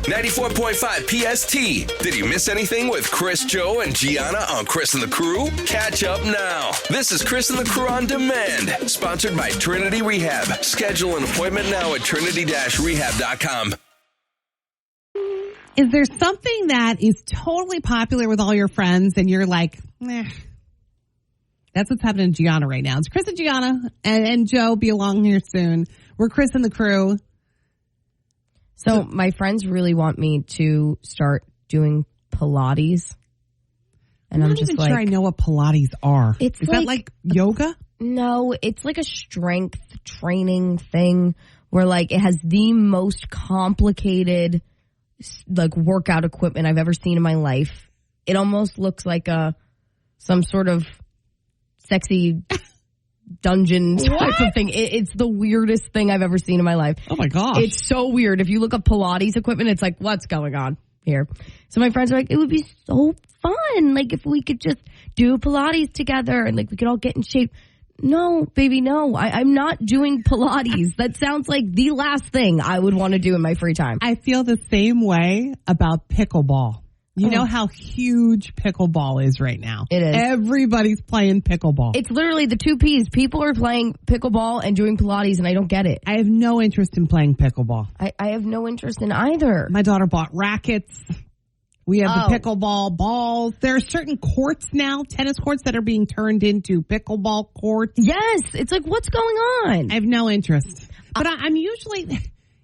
94.5 PST. Did you miss anything with Chris, Joe, and Gianna on Chris and the Crew? Catch up now. This is Chris and the Crew on Demand, sponsored by Trinity Rehab. Schedule an appointment now at trinity-rehab.com. Is there something that is totally popular with all your friends and you're like, That's what's happening to Gianna right now. It's Chris and Gianna and Joe be along here soon. We're Chris and the Crew. So my friends really want me to start doing Pilates. And I'm just not even sure I know what Pilates are. Is that like yoga? No, it's like a strength training thing where like it has the most complicated like workout equipment I've ever seen in my life. It almost looks like some sort of sexy dungeon type of thing. It's the weirdest thing I've ever seen in my life. Oh my gosh. It's so weird. If you look up Pilates equipment, it's like, what's going on here? So my friends are like, it would be so fun. Like if we could just do Pilates together and like we could all get in shape. No, baby, no. I'm not doing Pilates. That sounds like the last thing I would want to do in my free time. I feel the same way about pickleball. You know how huge pickleball is right now. It is. Everybody's playing pickleball. It's literally the two Ps. People are playing pickleball and doing Pilates, and I don't get it. I have no interest in playing pickleball. I have no interest in either. My daughter bought rackets. We have the pickleball balls. There are certain courts now, tennis courts, that are being turned into pickleball courts. Yes. It's like, what's going on? I have no interest. But I'm usually,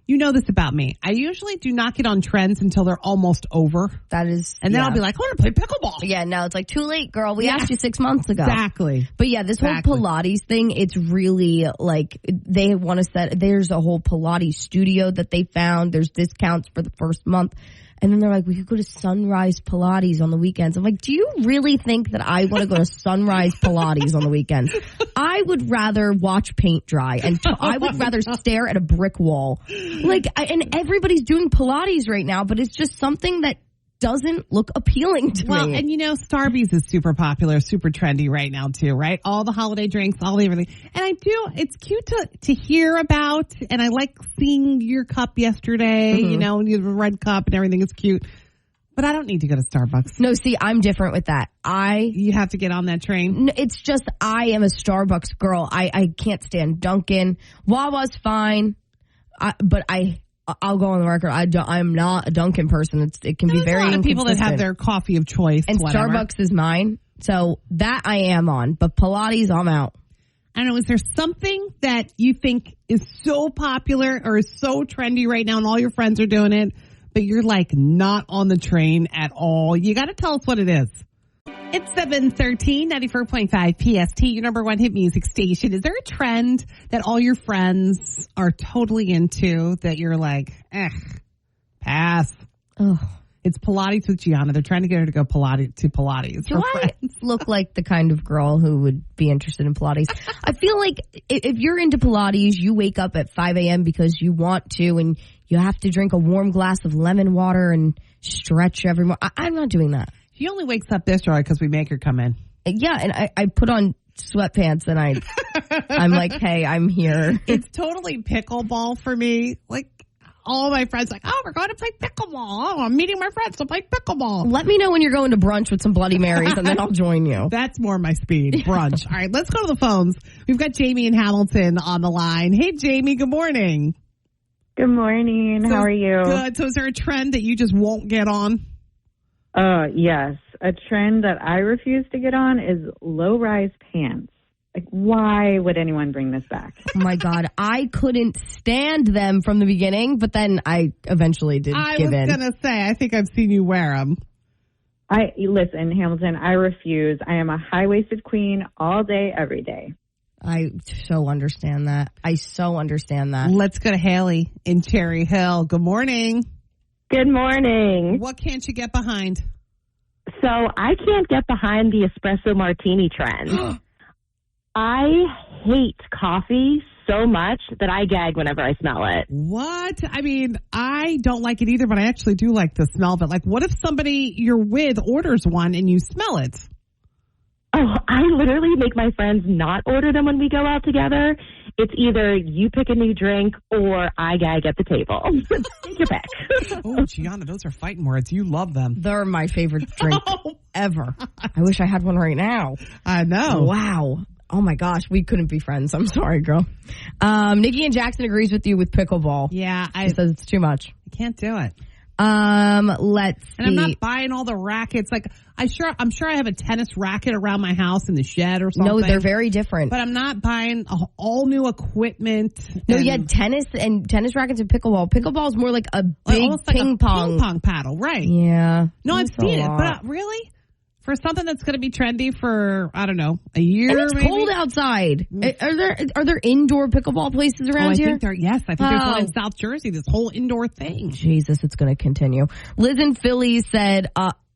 you know this about me, I usually do not get on trends until they're almost over. That is. And then I'll be like, I want to play pickleball. Yeah, no, it's like too late, girl. We asked you 6 months ago. Exactly. But yeah, this whole Pilates thing, it's really like they want to set, there's a whole Pilates studio that they found. There's discounts for the first month. And then they're like, we could go to Sunrise Pilates on the weekends. I'm like, do you really think that I want to go to Sunrise Pilates on the weekends? I would rather watch paint dry, and I would rather stare at a brick wall. Like, and everybody's doing Pilates right now, but it's just something that doesn't look appealing to me. Well, and you know, Starbucks is super popular, super trendy right now too, right? All the holiday drinks, all the everything. And it's cute to hear about, and I like seeing your cup yesterday, you know, the red cup and everything is cute. But I don't need to go to Starbucks. No, see, I'm different with that. You have to get on that train? It's just, I am a Starbucks girl. I can't stand Dunkin'. Wawa's fine, but I'll go on the record. I'm not a Dunkin' person. It can be very a lot of people that inconsistent. have their coffee of choice. And whatever. Starbucks is mine. So that I am on. But Pilates, I'm out. I don't know. Is there something that you think is so popular or is so trendy right now and all your friends are doing it, but you're like not on the train at all? You got to tell us what it is. It's 7:13, 94.5 PST, your number one hit music station. Is there a trend that all your friends are totally into that you're like, pass? Oh. It's Pilates with Gianna. They're trying to get her to go Pilates. Do I look like the kind of girl who would be interested in Pilates? I feel like if you're into Pilates, you wake up at 5 a.m. because you want to, and you have to drink a warm glass of lemon water and stretch every morning. I'm not doing that. She only wakes up this early because we make her come in. Yeah, and I put on sweatpants and I'm like, hey, I'm here. It's totally pickleball for me. Like, all my friends like, oh, we're going to play pickleball. Oh, I'm meeting my friends to play pickleball. Let me know when you're going to brunch with some Bloody Marys and then I'll join you. That's more my speed, brunch. All right, let's go to the phones. We've got Jamie in Hamilton on the line. Hey, Jamie, good morning. Good morning. How are you? Good. So is there a trend that you just won't get on? Yes. A trend that I refuse to get on is low-rise pants. Like, why would anyone bring this back? Oh, my God. I couldn't stand them from the beginning, but then I eventually did give in. I was going to say, I think I've seen you wear them. Listen, Hamilton, I refuse. I am a high-waisted queen all day, every day. I so understand that. Let's go to Haley in Cherry Hill. Good morning. Good morning. What can't you get behind? So I can't get behind the espresso martini trend. I hate coffee so much that I gag whenever I smell it. What? I mean, I don't like it either, but I actually do like the smell of it. Like, what if somebody you're with orders one and you smell it? Oh, I literally make my friends not order them when we go out together. It's either you pick a new drink or I gag at the table. Take your pick. Oh, Gianna, those are fighting words. You love them. They're my favorite drink ever. I wish I had one right now. I know. Wow. Oh my gosh, we couldn't be friends. I'm sorry, girl. Nikki and Jackson agrees with you with pickleball. Yeah, He says it's too much. I can't do it. Let's see. And I'm not buying all the rackets. Like, I'm sure I have a tennis racket around my house in the shed or something. No, they're very different. But I'm not buying all new equipment. No, yeah, tennis rackets and pickleball. Pickleball is more like a big ping pong paddle, right? Yeah. No, I've seen it, but really? For something that's going to be trendy for, I don't know, a year, and it's maybe? cold outside. Are there indoor pickleball places around here? I think there's one in South Jersey, this whole indoor thing. Jesus, it's going to continue. Liz in Philly said,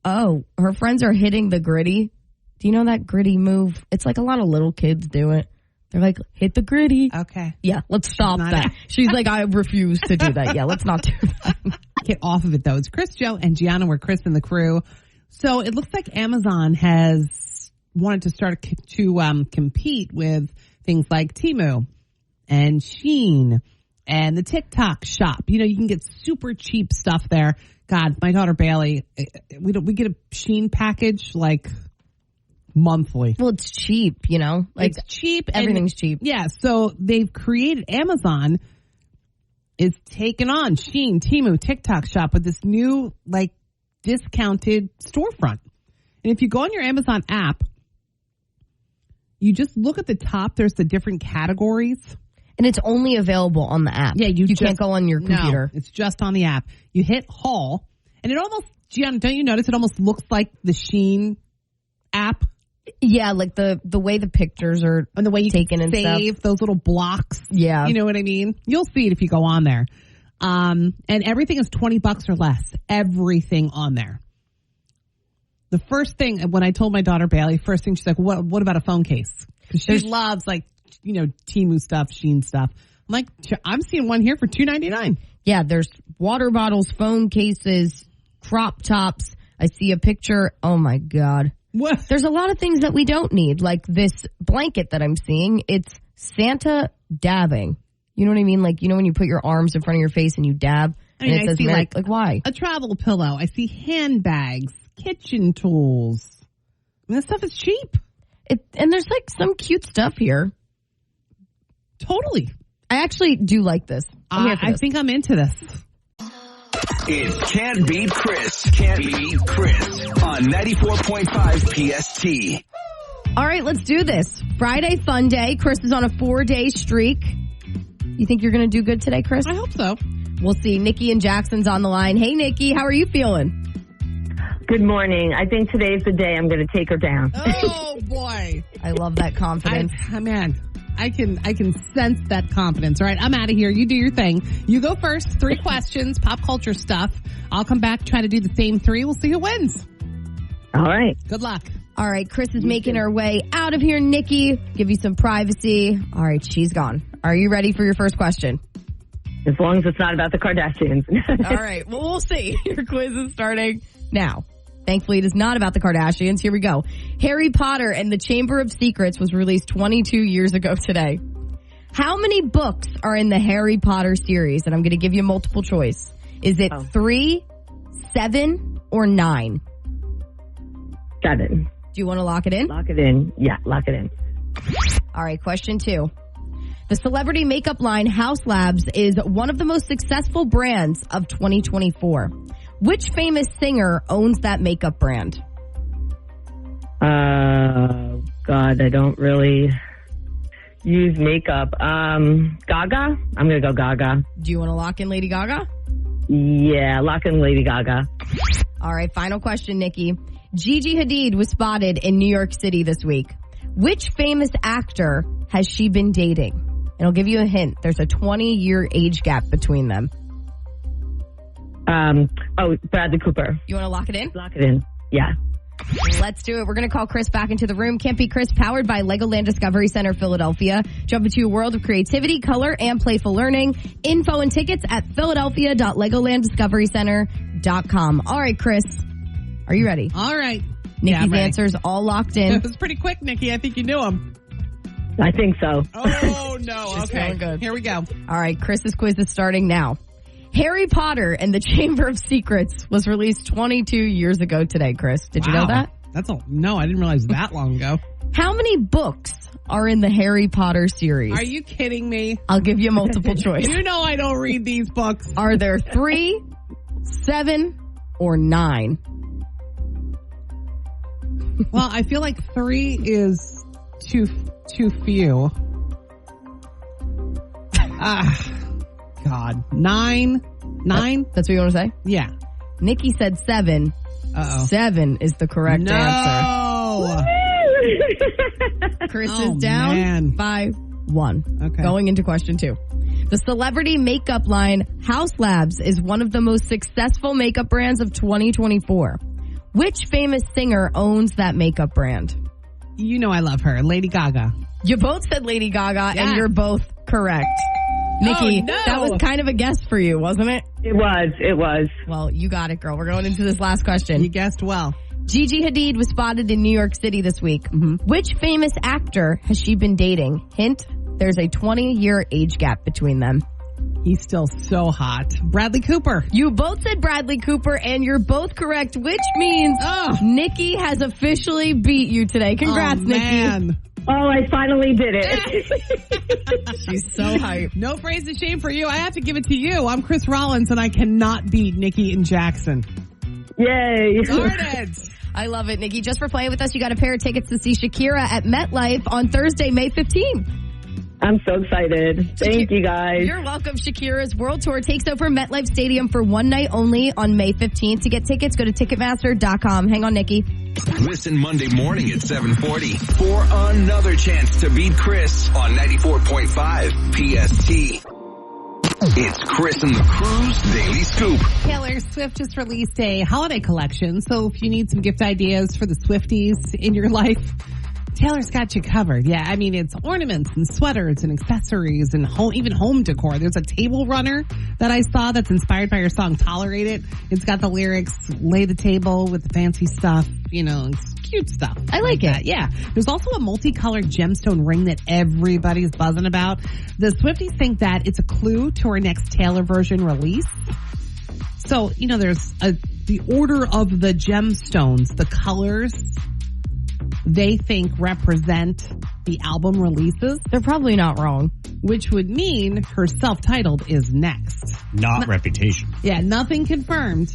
her friends are hitting the gritty. Do you know that gritty move? It's like a lot of little kids do it. They're like, hit the gritty. Okay. Yeah, let's stop that. She's like, I refuse to do that. Yeah, let's not do that. Get off of it, though. It's Chris, Joe, and Gianna. We're Chris and the crew. So it looks like Amazon has wanted to start to compete with things like Temu and Shein and the TikTok shop. You know, you can get super cheap stuff there. God, my daughter Bailey, we get a Shein package like monthly. Well, it's cheap, you know, like it's cheap. Everything's cheap. Yeah. So they've created, Amazon is taking on Shein, Temu, TikTok shop with this new like discounted storefront. And if you go on your Amazon app, you just look at the top, there's the different categories. And it's only available on the app. Yeah, you can't go on your computer. No, it's just on the app. You hit haul, and it almost, Gianna, don't you notice it almost looks like the Shein app? Yeah, like the way the pictures are and the way you taken and save stuff. Those little blocks. Yeah. You know what I mean? You'll see it if you go on there. And everything is $20 or less. Everything on there. The first thing, when I told my daughter Bailey, first thing she's like, what about a phone case? Because she loves, like, you know, Temu stuff, Shein stuff. I'm like, I'm seeing one here for $2.99. Yeah, there's water bottles, phone cases, crop tops. I see a picture. Oh my God. What? There's a lot of things that we don't need, like this blanket that I'm seeing. It's Santa dabbing. You know what I mean? Like, you know when you put your arms in front of your face and you dab? I mean, and it says, see like why? A travel pillow. I see handbags, kitchen tools. I mean, that stuff is cheap. And there's like some cute stuff here. Totally. I actually do like this. I think I'm into this. It can't beat Chris. Can't beat Chris on 94.5 PST. All right, let's do this. Friday fun day. Chris is on a 4-day streak. You think you're going to do good today, Chris? I hope so. We'll see. Nikki and Jackson's on the line. Hey, Nikki, how are you feeling? Good morning. I think today's the day I'm going to take her down. Oh, boy. I love that confidence. Man, I can sense that confidence. All right, I'm out of here. You do your thing. You go first. 3 questions, pop culture stuff. I'll come back, try to do the same 3. We'll see who wins. All right. Good luck. All right, Chris is making her way out of here. Nikki, give you some privacy. All right, she's gone. Are you ready for your first question? As long as it's not about the Kardashians. All right, well, we'll see. Your quiz is starting now. Thankfully, it is not about the Kardashians. Here we go. Harry Potter and the Chamber of Secrets was released 22 years ago today. How many books are in the Harry Potter series? And I'm going to give you multiple choice. Is it 3, 7, or 9? 7. Do you want to lock it in? Lock it in. Yeah, lock it in. All right, question 2. The celebrity makeup line House Labs is one of the most successful brands of 2024. Which famous singer owns that makeup brand? God, I don't really use makeup. Gaga? I'm going to go Gaga. Do you want to lock in Lady Gaga? Yeah, lock in Lady Gaga. All right, final question, Nikki. Gigi Hadid was spotted in New York City this week. Which famous actor has she been dating? And I'll give you a hint. There's a 20-year age gap between them. Bradley Cooper. You want to lock it in? Lock it in. Yeah. Let's do it. We're going to call Chris back into the room. Can't Beat Chris, powered by Legoland Discovery Center, Philadelphia. Jump into a world of creativity, color, and playful learning. Info and tickets at philadelphia.legolanddiscoverycenter.com. All right, Chris. Are you ready? All right. Nikki's I'm ready. answers all locked in. It was pretty quick, Nikki. I think you knew him. I think so. Oh, no. She's Okay. feeling good. Here we go. All right, Chris's quiz is starting now. Harry Potter and the Chamber of Secrets was released 22 years ago today, Chris. Did you know that? No, I didn't realize that long ago. How many books are in the Harry Potter series? Are you kidding me? I'll give you multiple choice. You know I don't read these books. Are there 3, 7, or 9? Well, I feel like 3 is too few. God. 9? 9? That's what you want to say? Yeah. Nikki said 7. Uh-oh. 7 is the correct answer. No! Chris Oh, is down man. by 1. Okay. Going into question 2. The celebrity makeup line House Labs is one of the most successful makeup brands of 2024. Which famous singer owns that makeup brand? You know I love her. Lady Gaga. You both said Lady Gaga, Yeah. and you're both correct. Nikki, Oh, no. that was kind of a guess for you, wasn't it? It was. Well, you got it, girl. We're going into this last question. You guessed well. Gigi Hadid was spotted in New York City this week. Mm-hmm. Which famous actor has she been dating? Hint, there's a 20-year age gap between them. He's still so hot. Bradley Cooper. You both said Bradley Cooper, and you're both correct, which means Nikki has officially beat you today. Congrats, oh, Nikki. man. Oh, I finally did it. She's so hyped. No praise and shame for you. I have to give it to you. I'm Chris Rollins, and I cannot beat Nikki and Jackson. Yay. Darn it. I love it, Nikki. Just for playing with us, you got a pair of tickets to see Shakira at MetLife on Thursday, May 15th. I'm so excited. Thank you, guys. You're welcome. Shakira's World Tour takes over MetLife Stadium for one night only on May 15th. To get tickets, go to Ticketmaster.com. Hang on, Nikki. Listen Monday morning at 7:40 for another chance to beat Chris on 94.5 PST. It's Chris and the Crew's Daily Scoop. Taylor Swift just released a holiday collection, so if you need some gift ideas for the Swifties in your life, Taylor's got you covered. Yeah, I mean, it's ornaments and sweaters and accessories and even home decor. There's a table runner that I saw that's inspired by her song Tolerate It. It's got the lyrics, lay the table with the fancy stuff, it's cute stuff. I like it. That. Yeah. There's also a multicolored gemstone ring that everybody's buzzing about. The Swifties think that it's a clue to her next Taylor version release. So, there's the order of the gemstones, the colors they think represent the album releases, They're probably not wrong. which would mean her self-titled is next. Not Reputation. Yeah, nothing confirmed.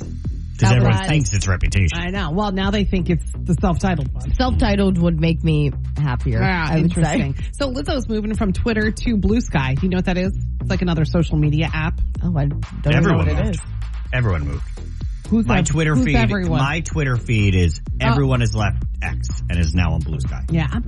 Because everyone Right. thinks it's Reputation. I know. Well, now they think it's the self-titled one. Self-titled would make me happier. I would Interesting. say. So Lizzo's moving from Twitter to Blue Sky. Do you know what that is? It's like another social media app. Oh, I don't Everyone know what it moved. is. Everyone moved. Who's My that- Twitter who's feed. everyone? My Twitter feed is everyone has left X and is now on Blue Sky. Yeah, I'm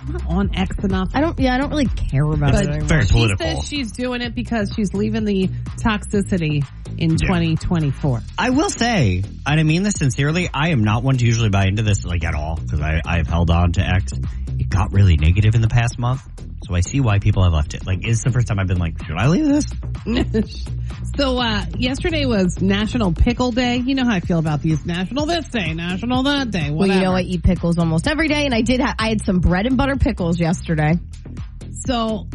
not on X enough. I don't really care about But it anymore. Very she political. says she's doing it because she's leaving the toxicity in 2024. I will say, and I mean this sincerely, I am not one to usually buy into this at all because I've held on to X. It got really negative in the past month, so I see why people have left it. It's the first time I've been like, should I leave this? So, yesterday was National Pickle Day. You know how I feel about these. National this day, National that day, Well, whatever. I eat pickles almost every day, and I had some bread and butter pickles yesterday. So,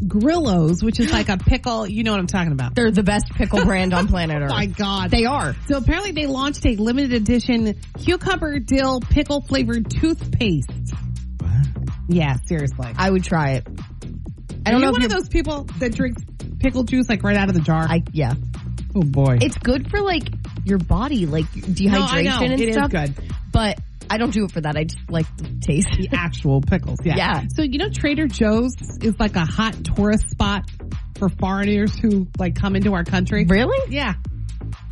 Grillo's, which is like a pickle, you know what I'm talking about. They're the best pickle brand on planet Earth. Oh my God. They are. So apparently they launched a limited edition cucumber dill pickle flavored toothpaste. Yeah, seriously. I would try it. I Are don't you know one if of you're, those people that drinks pickle juice right out of the jar? yeah. Oh boy. It's good for your body, dehydration No, I know. and It is stuff. good. But I don't do it for that. I just like the taste. The actual pickles, yeah. Yeah. So Trader Joe's is like a hot tourist spot for foreigners who come into our country. Really? Yeah.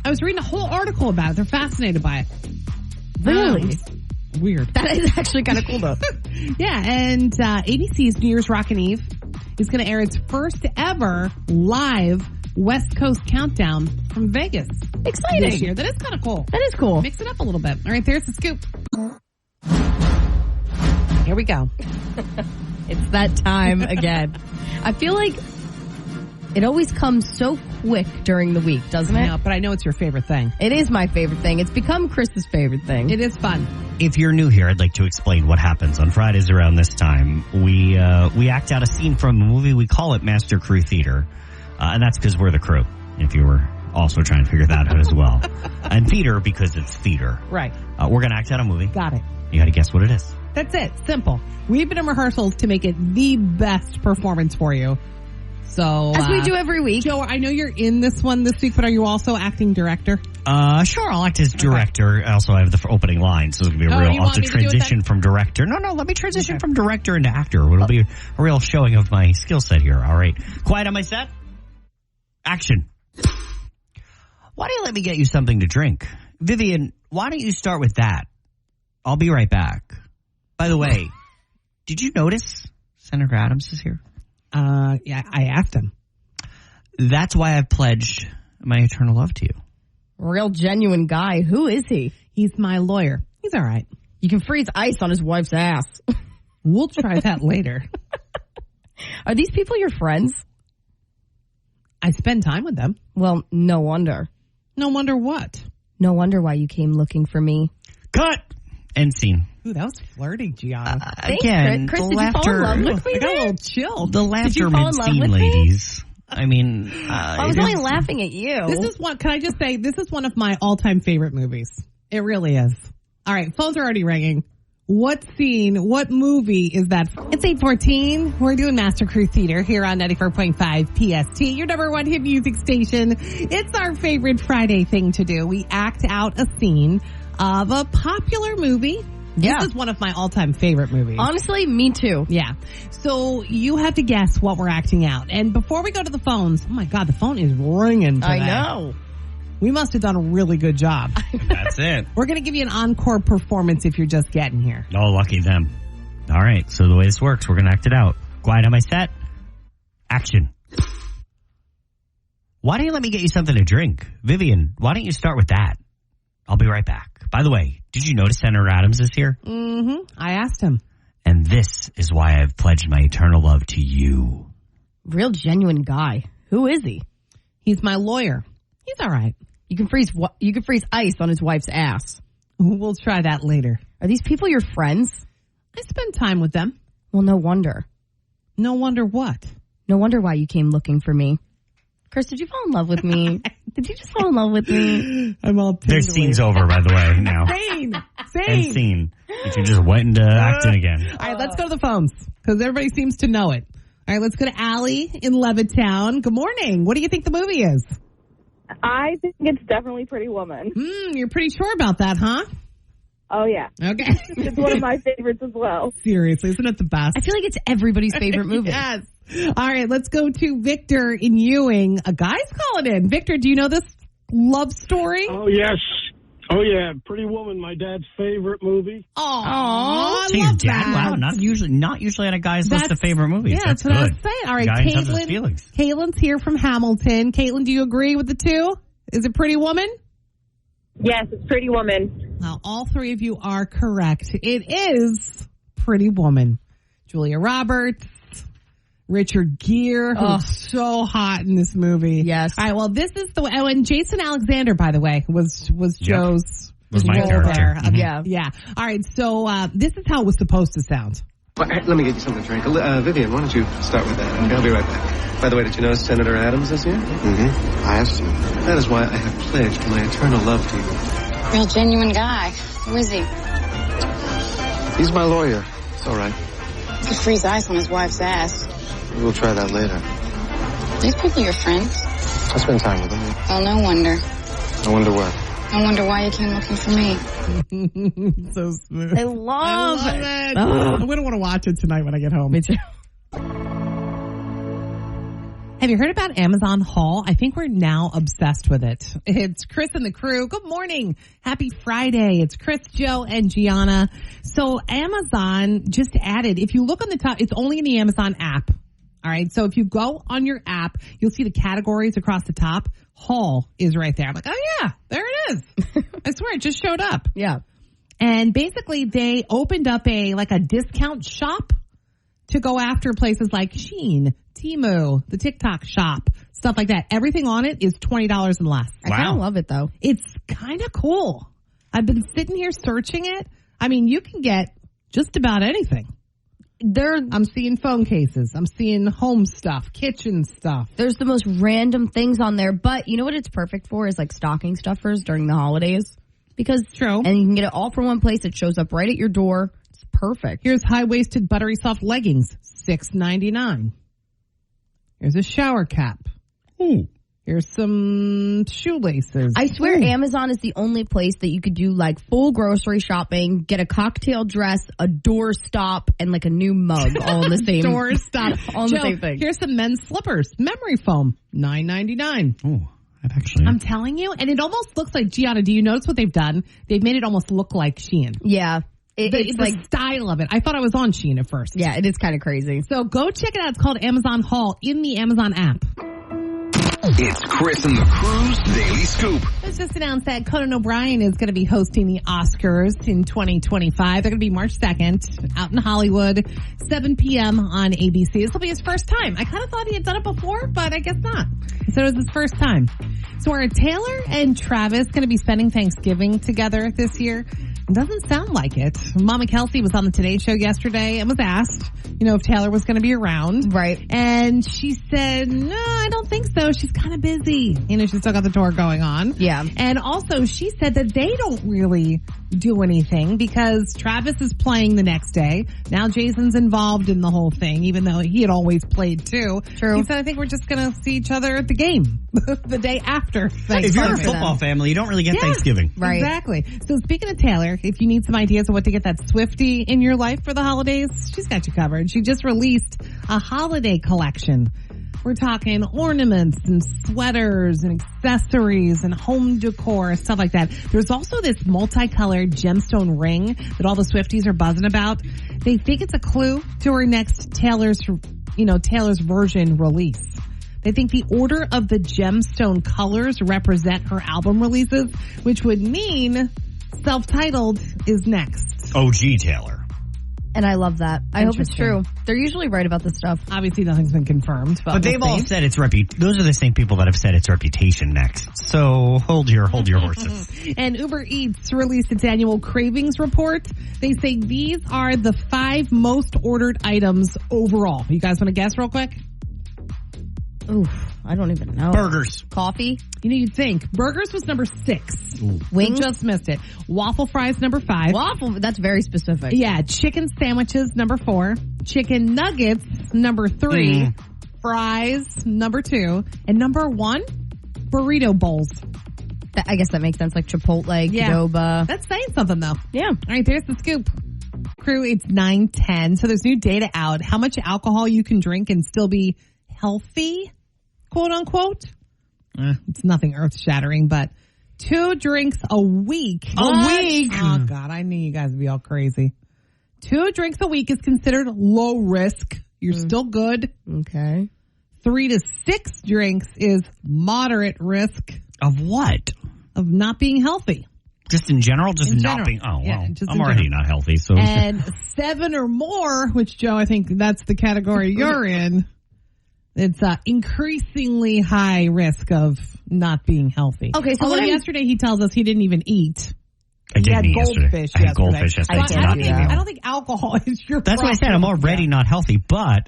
I was reading a whole article about it. They're fascinated by it. Really? Weird. That is actually kind of cool though. Yeah, and ABC's New Year's Rockin' Eve is going to air its first ever live West Coast countdown from Vegas Exciting. this year. That is kind of cool. That is cool. Mix it up a little bit. All right, there's the scoop. Here we go. It's that time again. I feel like it always comes so quick during the week, doesn't it? But I know it's your favorite thing. It is my favorite thing. It's become Chris's favorite thing. It is fun. If you're new here, I'd like to explain what happens on Fridays around this time. We act out a scene from a movie. We call it Master Crew Theater, and that's because we're the crew. If you were also trying to figure that out as well, and theater because it's theater. Right. We're gonna act out a movie. Got it. You got to guess what it is. That's it. Simple. We've been in rehearsals to make it the best performance for you. So As we do every week. Joe, I know you're in this one this week, but are you also acting director? Sure, I'll act as director. Okay. Also, I have the opening line, so it'll be a real. I'll have to transition from director. No, let me transition from director into actor. It'll be a real showing of my skill set here. All right. Quiet on my set. Action. Why don't you let me get you something to drink? Vivian, why don't you start with that? I'll be right back. By the way, did you notice Senator Adams is here? Yeah, I asked him. That's why I've pledged my eternal love to you. Real genuine guy. Who is he? He's my lawyer. He's all right. You can freeze ice on his wife's ass. We'll try that later. Are these people your friends? I spend time with them. Well, no wonder. No wonder what? No wonder why you came looking for me. Cut! End scene. Ooh, that was flirty, Gianna. Again, Chris, the did laughter. you fall in love with me? I got a little chill. The laughter fall in love mid-scene, with me? ladies. I mean, I was only laughing at you. This is one. Can I just say this is one of my all-time favorite movies. It really is. All right, phones are already ringing. What scene? What movie is that? It's 8:14. We're doing Master Crew Theater here on 94.5 PST, your number one hit music station. It's our favorite Friday thing to do. We act out a scene of a popular movie. Yeah. This is one of my all-time favorite movies. Honestly, me too. Yeah. So you have to guess what we're acting out. And before we go to the phones, oh my God, the phone is ringing today. I know. We must have done a really good job. That's it. We're going to give you an encore performance if you're just getting here. Oh, lucky them. All right, so the way this works, we're going to act it out. Quiet on my set. Action. Why don't you let me get you something to drink? Vivian, why don't you start with that? I'll be right back. By the way, did you notice Senator Adams is here? Mm-hmm. I asked him. And this is why I've pledged my eternal love to you. Real genuine guy. Who is he? He's my lawyer. He's all right. You can freeze ice on his wife's ass. We'll try that later. Are these people your friends? I spend time with them. Well, no wonder. No wonder what? No wonder why you came looking for me. Chris, did you fall in love with me? Did you just fall in love with me? I'm all Their scene's over, by the way, now. Sane. End scene. But you just went into acting again. All right, let's go to the phones because everybody seems to know it. All right, let's go to Allie in Levittown. Good morning. What do you think the movie is? I think it's definitely Pretty Woman. You're pretty sure about that, huh? Oh, yeah. Okay. It's one of my favorites as well. Seriously, isn't it the best? I feel like it's everybody's favorite movie. Yes. All right, let's go to Victor in Ewing. A guy's calling in. Victor, do you know this love story? Oh, yes. Oh, yeah. Pretty Woman, my dad's favorite movie. Aww, I So your love dad, that. wow, not usually on a guy's list of favorite movies. Yeah, that's what good. I was saying. All right, Guy in his feelings. Caitlin's here from Hamilton. Caitlin, do you agree with the two? Is it Pretty Woman? Yes, it's Pretty Woman. Well, all three of you are correct. It is Pretty Woman. Julia Roberts, Richard Gere, who's so hot in this movie. Yes. All right, well, this is the and Jason Alexander, by the way, was Joe's Was my role character. there. Mhm. Yeah. All right, so this is how it was supposed to sound. Well, let me get you something to drink. Vivian, why don't you start with that? Okay, I'll be right back. By the way, did you know Senator Adams is here? Mm-hmm. I asked him. That is why I have pledged my eternal love to you. Real genuine guy. Who is he? He's my lawyer. It's all right. He could freeze ice on his wife's ass. We'll try that later. These people your friends? I spend time with him. Well, no wonder. I wonder what. I wonder why you came looking for me. So smooth. I love it. Ugh. I'm going to want to watch it tonight when I get home. Me too. Have you heard about Amazon Haul? I think we're now obsessed with it. It's Chris and the crew. Good morning. Happy Friday. It's Chris, Joe, and Gianna. So Amazon just added, if you look on the top, it's only in the Amazon app. All right. So if you go on your app, you'll see the categories across the top. Haul is right there. I'm like, oh yeah, there it is. I swear it just showed up. Yeah. And basically they opened up a discount shop to go after places like Shein, Temu, the TikTok shop, stuff like that. Everything on it is $20 and less. I kind of love it though. It's kind of cool. I've been sitting here searching it. I mean, you can get just about anything. I'm seeing phone cases. I'm seeing home stuff, kitchen stuff. There's the most random things on there. But you know what it's perfect for is like stocking stuffers during the holidays. Because True. And you can get it all from one place. It shows up right at your door. It's perfect. Here's high-waisted buttery soft leggings, $6.99. Here's a shower cap. Ooh. Here's some shoelaces. I swear Amazon is the only place that you could do like full grocery shopping, get a cocktail dress, a door stop, and like a new mug all in the same door stop. all in Joe, the same thing. Here's some men's slippers, memory foam, $9.99. Ooh, actually. I'm telling you, and it almost looks like, Gianna, do you notice what they've done? They've made it almost look like Shein. Yeah. It's the like style of it. I thought I was on Shein at first. Yeah, it is kind of crazy. So go check it out. It's called Amazon Haul in the Amazon app. It's Chris and the Crew's Daily Scoop. It was just announced that Conan O'Brien is going to be hosting the Oscars in 2025. They're going to be March 2nd out in Hollywood, 7 p.m. on ABC. This will be his first time. I kind of thought he had done it before, but I guess not. So it was his first time. So are Taylor and Travis going to be spending Thanksgiving together this year? It doesn't sound like it. Mama Kelsey was on the Today Show yesterday and was asked, if Taylor was going to be around. Right. And she said, no, I don't think so. She's kind of busy. She's still got the tour going on. Yeah. And also she said that they don't really do anything because Travis is playing the next day. Now Jason's involved in the whole thing, even though he had always played too. True. He said, I think we're just going to see each other at the game the day after. If you're a football family, you don't really get Thanksgiving. Right. Exactly. So speaking of Taylor, if you need some ideas of what to get that Swiftie in your life for the holidays, she's got you covered. She just released a holiday collection. We're talking ornaments and sweaters and accessories and home decor, stuff like that. There's also this multicolored gemstone ring that all the Swifties are buzzing about. They think it's a clue to her next Taylor's version release. They think the order of the gemstone colors represent her album releases, which would mean self-titled is next. OG Taylor. And I love that. I hope it's true. They're usually right about this stuff. Obviously, nothing's been confirmed. But they've all said it's those are the same people that have said it's reputation next. So hold your horses. And Uber Eats released its annual cravings report. They say these are the 5 most ordered items overall. You guys want to guess real quick? Oof, I don't even know. Burgers. Coffee? You'd think. Burgers was number 6. Ooh. Wings? So just missed it. Waffle fries, number 5. Waffle, that's very specific. Yeah, chicken sandwiches, number 4. Chicken nuggets, number 3. Fries, number 2. And number 1, burrito bowls. I guess that makes sense, like Chipotle, Qdoba. That's saying something, though. Yeah. All right, there's the scoop. Crew, it's 9:10. So there's new data out. How much alcohol you can drink and still be healthy, quote unquote. It's nothing earth shattering, but 2 drinks a week. A week? Oh God, I knew you guys would be all crazy. 2 drinks a week is considered low risk. You're still good. Okay. 3 to 6 drinks is moderate risk. Of what? Of not being healthy. Just in general? Just in not general. being, Yeah, I'm already not healthy, so. And 7 or more, which Joe, I think that's the category you're in. It's increasingly high risk of not being healthy. Okay, so although yesterday he tells us he didn't even eat. I didn't eat yesterday. Goldfish I had goldfish yesterday. I don't think alcohol is your That's problem. why I said I'm already not healthy, but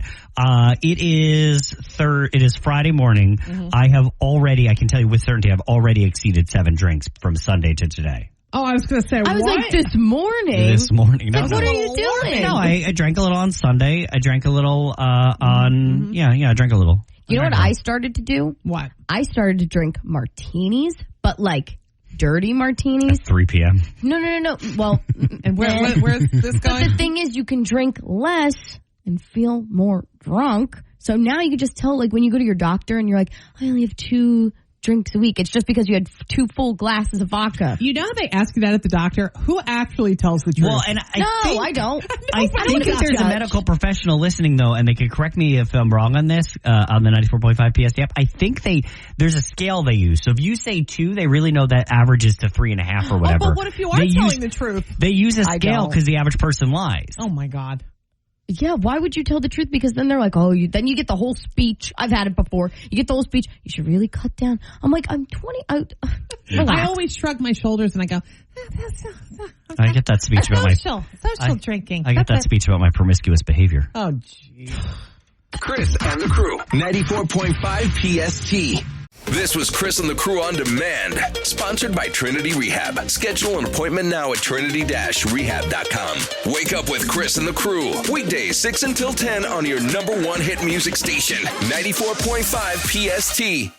it is Friday morning. I can tell you with certainty, I've already exceeded 7 drinks from Sunday to today. Oh, I was going to say, I was like, this morning? This morning. No, like, what are you doing? No, I drank a little on Sunday. I drank a little I drank a little. You know what I started to do? What? I started to drink martinis, but like dirty martinis. At 3 p.m. No. Well, and where's this going? But the thing is, you can drink less and feel more drunk. So now you can just tell, like, when you go to your doctor and you're like, I only have 2 drinks a week. It's just because you had 2 full glasses of vodka. You know how they ask you that at the doctor? Who actually tells the truth? Well, and I don't. I think if there's a medical professional listening, though, and they can correct me if I'm wrong on this, on the 94.5 PSD app, I think there's a scale they use. So if you say 2, they really know that averages to 3.5 or whatever. Oh, but what if you are telling the truth? They use a scale because the average person lies. Oh, my God. Yeah, why would you tell the truth? Because then they're like, oh, then you get the whole speech. I've had it before. You get the whole speech. You should really cut down. I'm like, I'm 20. I always shrug my shoulders and I go, I get that speech about social drinking. I get that speech about my promiscuous behavior. Oh, geez. Chris and the Crew, 94.5 PST. This was Chris and the Crew on Demand, sponsored by Trinity Rehab. Schedule an appointment now at trinity-rehab.com. Wake up with Chris and the Crew, weekdays 6 until 10 on your #1 hit music station, 94.5 PST.